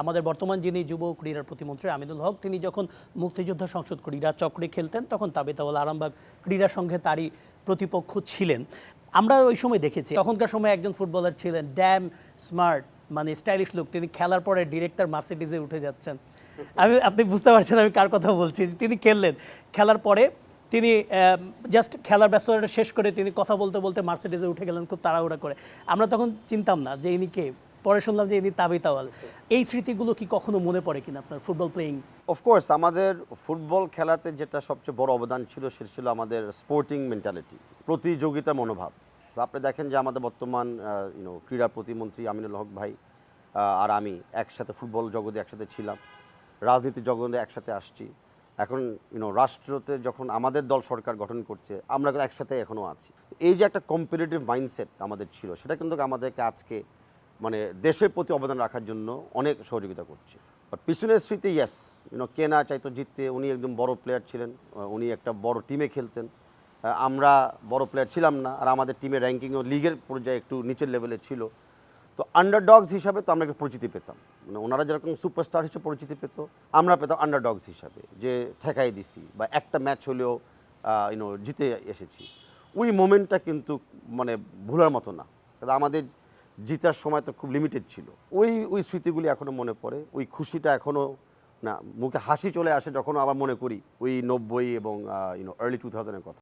আমাদের বর্তমান যিনি যুব ক্রীড়ার প্রতিমন্ত্রী আমিনুল হক, তিনি যখন মুক্তিযোদ্ধা সংসদ ক্রীড়া চক্রে খেলতেন তখন তাবেতাওয়ালা আরামবাগ ক্রীড়া সংঘে তারই প্রতিপক্ষ ছিলেন। আমরা ওই সময় দেখেছি তখনকার সময় একজন ফুটবলার ছিলেন ড্যাম স্মার্ট, মানে স্টাইলিশ লুক, তিনি খেলার পরে ডিরেক্টর মার্সিডিজে উঠে যাচ্ছেন। আপনি বুঝতে পারছেন আমি কার কথা বলছি। তিনি খেললেন, খেলার পরে তিনি জাস্ট খেলার ব্যস্ততা শেষ করে তিনি কথা বলতে বলতে মার্সিডিজে উঠে গেলেন খুব তাড়াহুড়া করে। আমরা তখন চিনতাম না যে ইনি কে, পরে শুনলাম যে ইনি তাবিতাওয়াল। এই স্মৃতিগুলো কি কখনো মনে পড়ে কিনা আপনার ফুটবল প্লেয়িং? অফকোর্স আমাদের ফুটবল খেলাতে যেটা সবচেয়ে বড় অবদান ছিল সেটা ছিল আমাদের স্পোর্টিং মেন্টালিটি, প্রতিযোগিতা মনোভাব। তো আপনি দেখেন যে আমাদের বর্তমান ক্রীড়া প্রতিমন্ত্রী আমিনুল হক ভাই আর আমি একসাথে ফুটবল জগতে একসাথে ছিলাম, রাজনীতি জগতে একসাথে আসছি। এখন রাষ্ট্রতে যখন আমাদের দল সরকার গঠন করছে আমরা একসাথে এখনও আছি। এই যে একটা কম্পিটিটিভ মাইন্ডসেট আমাদের ছিল সেটা কিন্তু আমাদেরকে আজকে মানে দেশের প্রতি অবদান রাখার জন্য অনেক সহযোগিতা করছে। বাট পিছনের স্মৃতি ইয়েস, কে না চাইতো জিততে। উনি একদম বড় প্লেয়ার ছিলেন, উনি একটা বড় টিমে খেলতেন, আমরা বড় প্লেয়ার ছিলাম না, আর আমাদের টিমের র্যাঙ্কিংও লিগের পর্যায়ে একটু নিচের লেভেলে ছিল। তো আন্ডারডগস হিসাবে তো আমরা একটু পরিচিতি পেতাম, মানে ওনারা যেরকম সুপারস্টার হিসেবে পরিচিতি পেত, আমরা পেতাম আন্ডারডগস হিসাবে, যে ঠেকাই দিছি বা একটা ম্যাচ হলেও জিতে এসেছি। ওই মোমেন্টটা কিন্তু মানে ভুলার মতো না। আমাদের জিতার সময় তো খুব লিমিটেড ছিল। ওই স্মৃতিগুলি এখনও মনে পড়ে, ওই খুশিটা এখনও না মুখে হাসি চলে আসে যখন আবার মনে করি ওই 90 এবং আর্লি 2000-এর কথা।